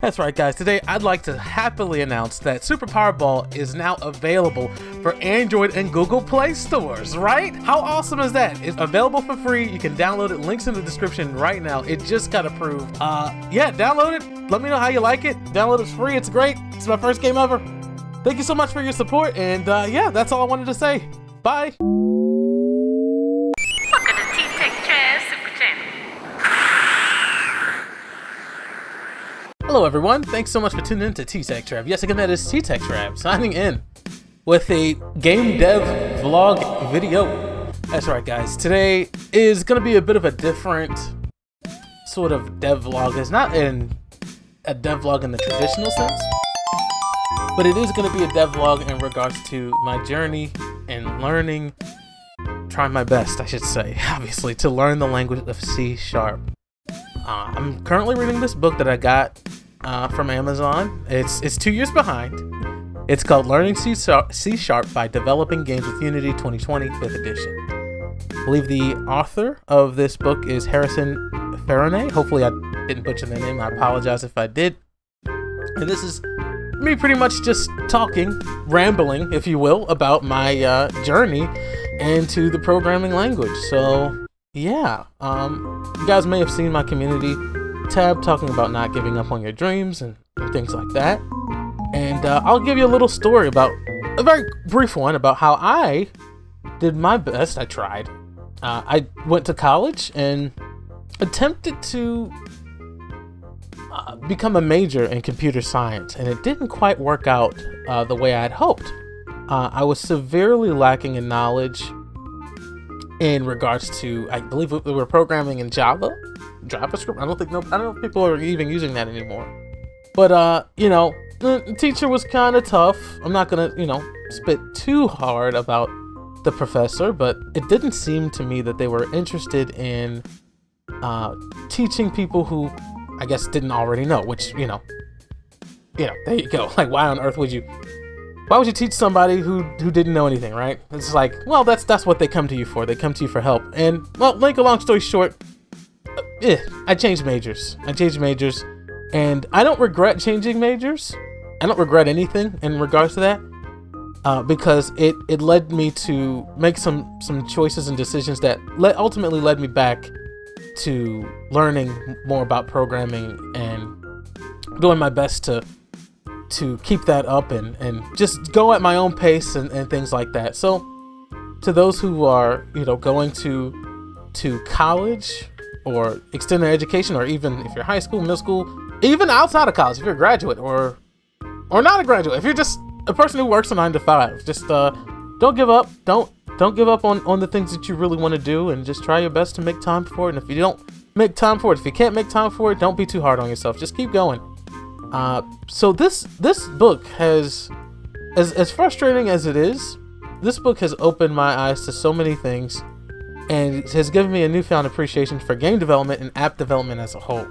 That's right, guys. Today, I'd like to happily announce that Super Powerball is now available for Android and Google Play stores, right? How awesome is that? It's available for free. You can download it. Links in the description right now. It just got approved. Yeah, download it. Let me know how you like it. Download it's free. It's great. It's my first game ever. Thank you so much for your support. And yeah, that's all I wanted to say. Bye. Welcome to TeeTekTrab Super Channel. Hello everyone, thanks so much for tuning in to TeeTekTrab. Yes, again, that is TeeTekTrab signing in with a game dev vlog video. That's right, guys. Today is going to be a bit of a different sort of dev vlog. It's not a dev vlog in the traditional sense, but it is going to be a dev vlog in regards to my journey and learning, trying my best, I should say, obviously, to learn the language of C#. I'm currently reading this book that I got from Amazon. It's 2 years behind. It's called Learning C# by Developing Games with Unity 2020 5th edition. I believe the author of this book is Harrison Farinay. Hopefully I didn't butcher the name. I apologize if I did. And this is me pretty much just talking, rambling, if you will, about my journey into the programming language. So yeah, you guys may have seen my community tab talking about not giving up on your dreams and things like that. And I'll give you a little story about, a very brief one, about how I did my best. I tried. I went to college and attempted to become a major in computer science, and it didn't quite work out the way I had hoped. I was severely lacking in knowledge in regards to, I believe we were programming in JavaScript. I don't know if people are even using that anymore. But you know, the teacher was kind of tough. I'm not gonna, spit too hard about the professor, but it didn't seem to me that they were interested in teaching people who, I guess, didn't already know. Which, there you go. Like, why on earth would you teach somebody who didn't know anything, right? It's like, well, that's what they come to you for. They come to you for help. And, well, make a long story short, I changed majors. And I don't regret changing majors. I don't regret anything in regards to that, because it led me to make some choices and decisions that ultimately led me back to learning more about programming and doing my best to keep that up and just go at my own pace and things like that. So to those who are, going to college or extend their education, or even if you're high school, middle school, even outside of college, if you're a graduate or not a graduate, if you're just a person who works a 9 to 5, just don't give up. Don't give up on the things that you really want to do, and just try your best to make time for it. And if you don't make time for it, if you can't make time for it, don't be too hard on yourself. Just keep going. So this book has, as frustrating as it is, this book has opened my eyes to so many things, and has given me a newfound appreciation for game development and app development as a whole.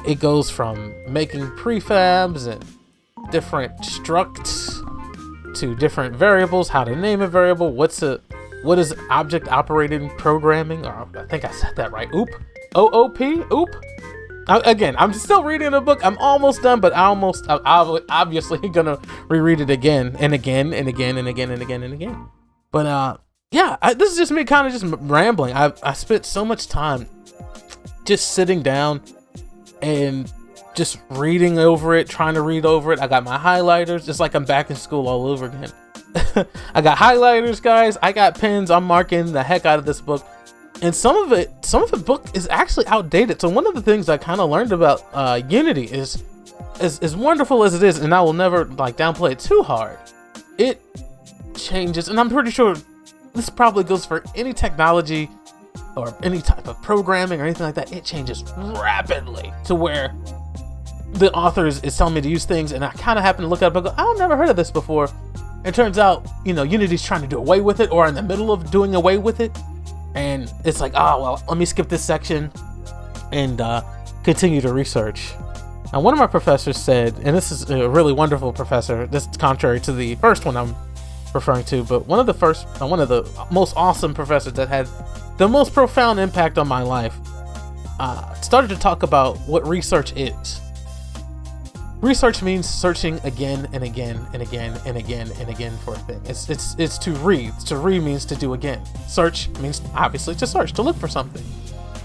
It goes from making prefabs and different structs to different variables, how to name a variable, what is object operated programming, or I think I said that right. OOP. Again, I'm still reading the book. I'm almost done, but I'm obviously gonna reread it again and again and again and again and again and again. But yeah, this is just me kind of just rambling. I spent so much time just sitting down and just reading over it, trying to read over it. I got my highlighters, just like I'm back in school all over again. I got highlighters, guys. I got pens. I'm marking the heck out of this book. And some of the book is actually outdated. So one of the things I kind of learned about Unity is, as wonderful as it is, and I will never downplay it too hard, it changes. And I'm pretty sure this probably goes for any technology or any type of programming or anything like that. It changes rapidly to where the author is telling me to use things, and I kind of happen to look up and go, I've never heard of this before. It turns out, Unity's trying to do away with it, or in the middle of doing away with it. And it's like, well, let me skip this section and continue to research. Now, one of my professors said, and this is a really wonderful professor, this is contrary to the first one I'm referring to, but one of the most awesome professors that had the most profound impact on my life started to talk about what research is. research means searching again and again and again and again and again for a thing. It's to read. To read means to do again. Search means obviously to search, to look for something.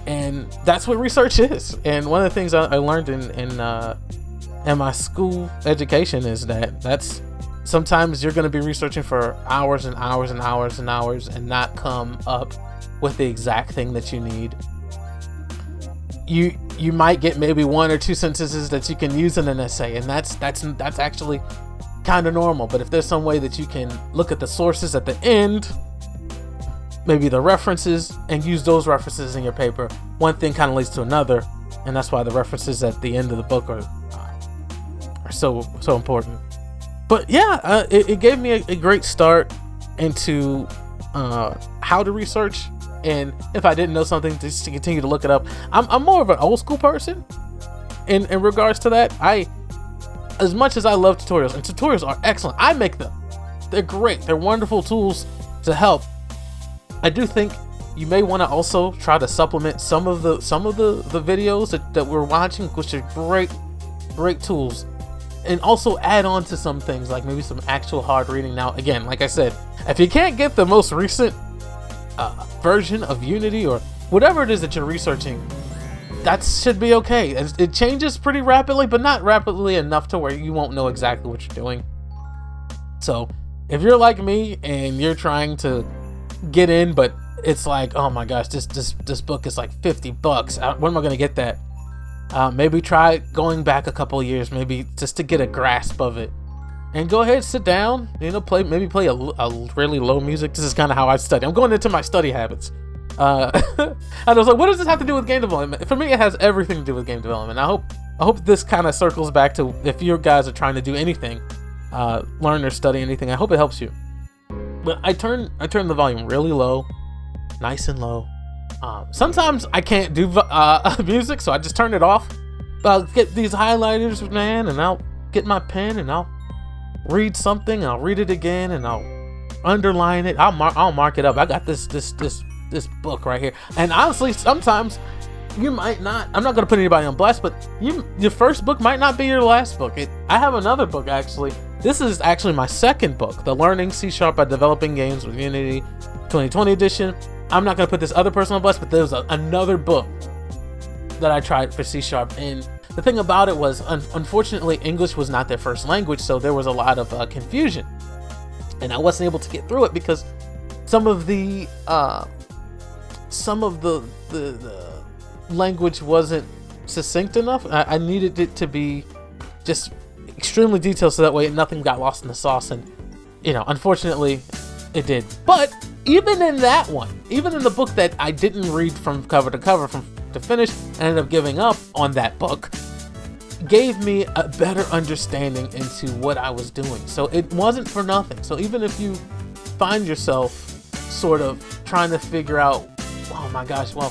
And that's what research is. And one of the things I learned in my school education is that's sometimes you're going to be researching for hours and hours and hours and hours and not come up with the exact thing that you need. You might get maybe 1 or 2 sentences that you can use in an essay, and that's actually kind of normal. But if there's some way that you can look at the sources at the end, maybe the references, and use those references in your paper, one thing kind of leads to another, and that's why the references at the end of the book are so important. But yeah, it gave me a great start into how to research. And if I didn't know something, just to continue to look it up. I'm more of an old school person in regards to that. As much as I love tutorials, and tutorials are excellent, I make them. They're great. They're wonderful tools to help. I do think you may want to also try to supplement some of the videos that we're watching, which are great tools, and also add on to some things like maybe some actual hard reading. Now, again, like I said, if you can't get the most recent version of Unity or whatever it is that you're researching, that should be okay. It changes pretty rapidly, but not rapidly enough to where you won't know exactly what you're doing. So if you're like me and you're trying to get in, but it's like, oh my gosh, this book is like $50. When am I going to get that? Maybe try going back a couple of years, maybe just to get a grasp of it. And go ahead, sit down, play a really low music. This is kind of how I study. I'm going into my study habits. And I was like, what does this have to do with game development? For me, it has everything to do with game development. I hope this kind of circles back to if you guys are trying to do anything, learn or study anything. I hope it helps you. But I turn the volume really low, nice and low. Sometimes I can't do music, so I just turn it off. I'll get these highlighters, man, and I'll get my pen and I'll read something. I'll read it again and I'll underline it. I'll mark it up. I got this book right here. And honestly, sometimes you might not. I'm not gonna put anybody on blast, but your first book might not be your last book. I have another book actually. This is actually my second book, the Learning C# by Developing Games with Unity 2020 edition. I'm not gonna put this other person on blast, but there's another book that I tried for C#, and the thing about it was, unfortunately, English was not their first language, so there was a lot of confusion, and I wasn't able to get through it because some of the language wasn't succinct enough. I needed it to be just extremely detailed, so that way nothing got lost in the sauce, and unfortunately, it did. But even in that one, even in the book that I didn't read from cover to cover, from to finish, I ended up giving up on that book, gave me a better understanding into what I was doing. So it wasn't for nothing. So even if you find yourself sort of trying to figure out, oh my gosh, well,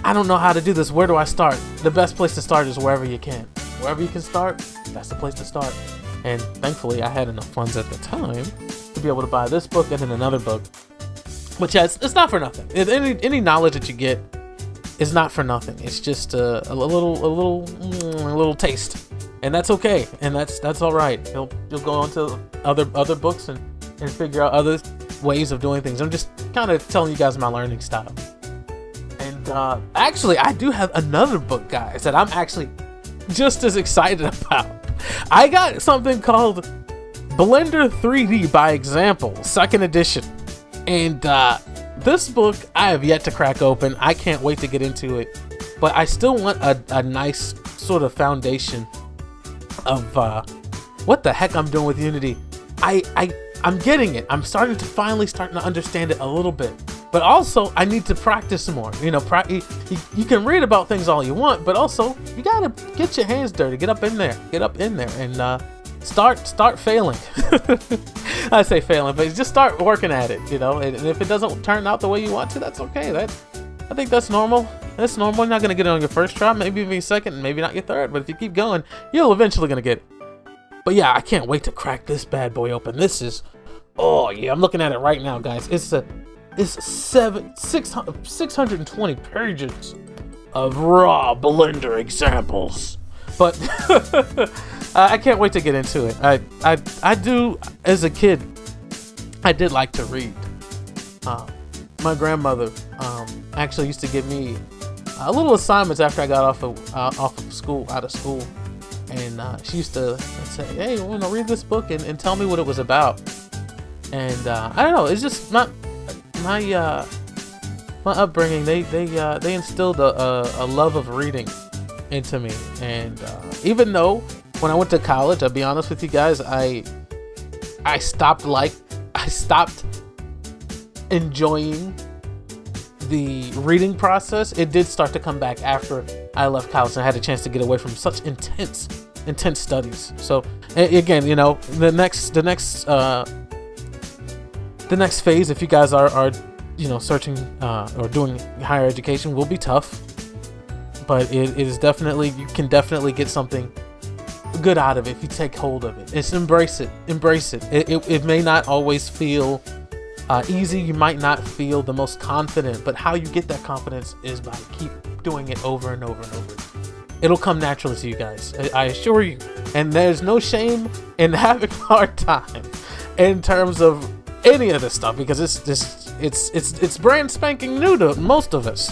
I don't know how to do this, where do I start? The best place to start is wherever you can. Wherever you can start, that's the place to start. And thankfully I had enough funds at the time to be able to buy this book and then another book, which it's not for nothing. Any knowledge that you get is not for nothing. It's just a little taste, and that's okay, and that's all right. You'll go on to other books and figure out other ways of doing things. I'm just kind of telling you guys my learning style. And actually, I do have another book, guys, that I'm actually just as excited about. I got something called Blender 3D by Example, 2nd edition, and this book I have yet to crack open. I can't wait to get into it, but I still want a nice sort of foundation of what the heck I'm doing with Unity. I'm getting it. I'm starting to understand it a little bit, but also I need to practice more. You can read about things all you want, but also you gotta get your hands dirty, get up in there, and start failing. I say failing, but just start working at it, and if it doesn't turn out the way you want to, that's okay. I think that's normal. That's normal. You're not going to get it on your first try, maybe even your second, maybe not your third, but if you keep going, you're eventually going to get it. But yeah, I can't wait to crack this bad boy open. This is, oh yeah, I'm looking at it right now, guys. It's 620 pages of raw Blender examples. But I can't wait to get into it. I do, as a kid, I did like to read. My grandmother actually used to give me little assignments after I got out of school, and she used to say, "Hey, you want to read this book and tell me what it was about?" And I don't know, it's just my upbringing. They instilled a love of reading into me, and even though when I went to college, I'll be honest with you guys, I stopped enjoying the reading process. It did start to come back after I left college and I had a chance to get away from such intense studies. So again, you know, the next phase, if you guys are you know, searching or doing higher education, will be tough, but it is definitely, you can definitely get something good out of it if you take hold of it. Just embrace it. It may not always feel easy. You might not feel the most confident, but how you get that confidence is by keep doing it over and over and over. It'll come naturally to you guys, I assure you. And there's no shame in having a hard time in terms of any of this stuff, because it's brand spanking new to most of us.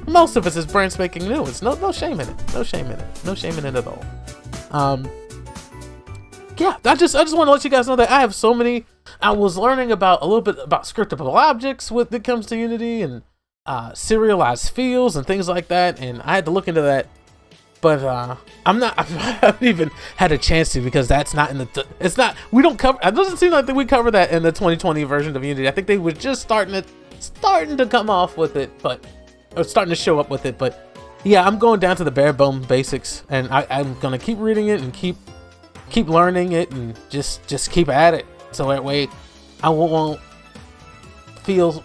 Most of us is brand spanking new. It's no shame in it. No shame in it at all. Yeah, I just want to let you guys know that I have so many. I was learning about a little bit about scriptable objects when it comes to Unity, and serialized fields and things like that, and I had to look into that. But I haven't even had a chance to, because that's not in the. It's not. We don't cover. It doesn't seem like that we cover that in the 2020 version of Unity. I think they were just starting to come off with it, or starting to show up with it. But yeah, I'm going down to the bare bone basics, and I'm gonna keep reading it and keep learning it, and just keep at it. So that way, I won't feel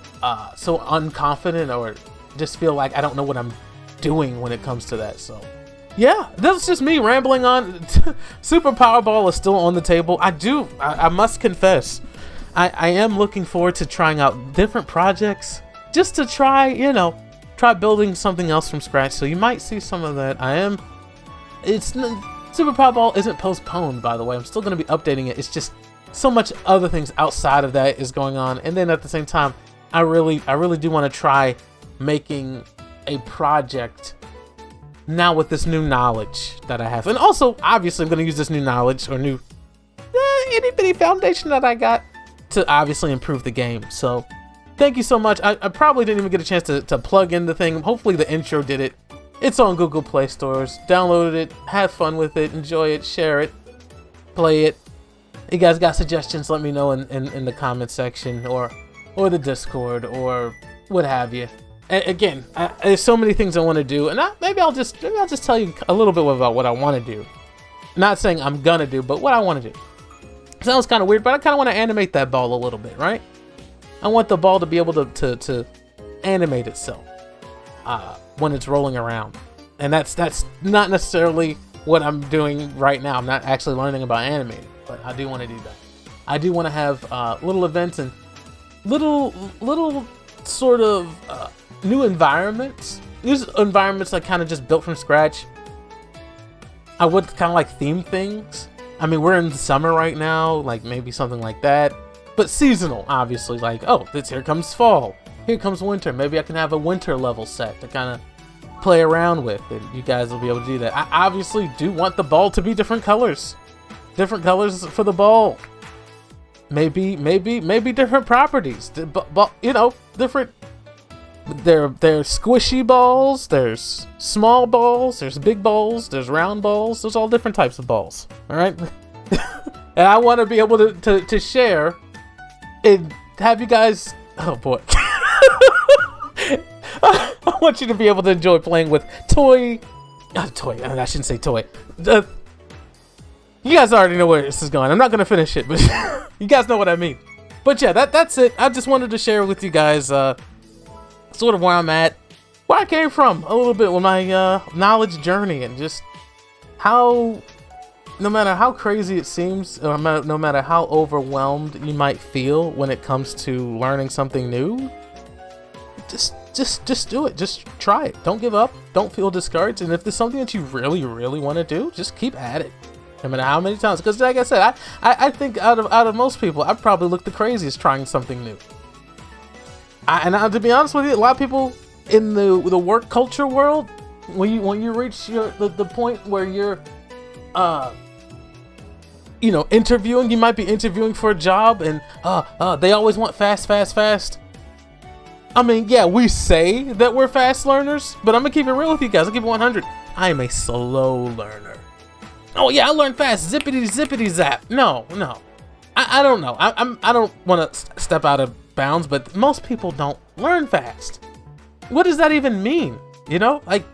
so unconfident, or just feel like I don't know what I'm doing when it comes to that. So. Yeah, that's just me rambling on. Super Powerball is still on the table. I must confess, I am looking forward to trying out different projects, just to try building something else from scratch. So you might see some of that. Super Powerball isn't postponed, by the way. I'm still going to be updating it. It's just so much other things outside of that is going on. And then at the same time, I really do want to try making a project now with this new knowledge that I have. And also, obviously, I'm going to use this new knowledge, or new itty bitty foundation that I got, to obviously improve the game. So thank you so much. I probably didn't even get a chance to plug in the thing. Hopefully the intro did it. It's on Google Play Stores. Download it, have fun with it, enjoy it, share it, play it. You guys got suggestions, let me know in the comment section, or the Discord, or what have you. Again, there's so many things I want to do, and maybe I'll just tell you a little bit about what I want to do. Not saying I'm gonna do, but what I want to do. Sounds kind of weird, but I kind of want to animate that ball a little bit, right? I want the ball to be able to animate itself when it's rolling around, and that's not necessarily what I'm doing right now. I'm not actually learning about animating, but I do want to do that. I do want to have little events and little sort of new environments. These environments I kind of just built from scratch. I would kind of like theme things. I mean, we're in the summer right now, like maybe something like that, but seasonal, obviously. Like, oh, here comes fall, here comes winter. Maybe I can have a winter level set to kind of play around with, and you guys will be able to do that. I obviously do want the ball to be different colors for the ball. Maybe different properties, but different. There's squishy balls, there's small balls, there's big balls, there's round balls, there's all different types of balls, all right? And I want to be able to share and have you guys, oh boy. I want you to be able to enjoy playing with I shouldn't say toy. You guys already know where this is going. I'm not going to finish it, but you guys know what I mean. But yeah, that's it. I just wanted to share with you guys sort of where I'm at, where I came from, a little bit with my knowledge journey, and just how, no matter how crazy it seems, or no matter how overwhelmed you might feel when it comes to learning something new, just just do it. Just try it. Don't give up. Don't feel discouraged. And if there's something that you really, really want to do, just keep at it. No matter how many times. Because like I said, I think out of most people, I probably look the craziest trying something new. And to be honest with you, a lot of people in the work culture world, when you reach the point where you're interviewing, you might be interviewing for a job, and they always want fast. I mean, yeah, we say that we're fast learners, but I'm gonna keep it real with you guys. I'll keep it 100. I am a slow learner. Oh yeah, I learn fast. Zippity zap. No. I don't know. I don't want to step out of bounds, but most people don't learn fast. What does that even mean? You know, like,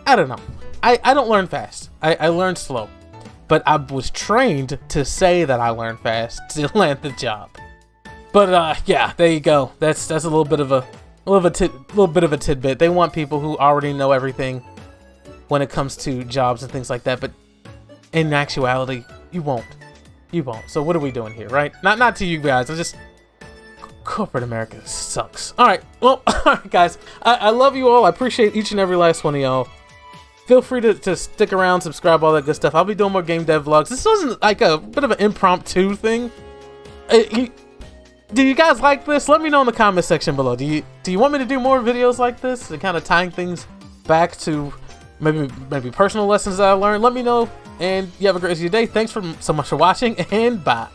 I don't know. I don't learn fast. I learn slow. But I was trained to say that I learned fast to land the job. But yeah, there you go. That's a little bit of a tidbit. They want people who already know everything when it comes to jobs and things like that. But in actuality, you won't. So what are we doing here, right? Not to you guys. It's just corporate America sucks. All right. Well, all right, guys. I love you all. I appreciate each and every last one of y'all. Feel free to stick around, subscribe, all that good stuff. I'll be doing more game dev vlogs. This wasn't like a bit of an impromptu thing. Do you guys like this? Let me know in the comment section below. Do you want me to do more videos like this and kind of tying things back to maybe personal lessons that I learned? Let me know, and you have a great rest of your day. Thanks so much for watching, and bye.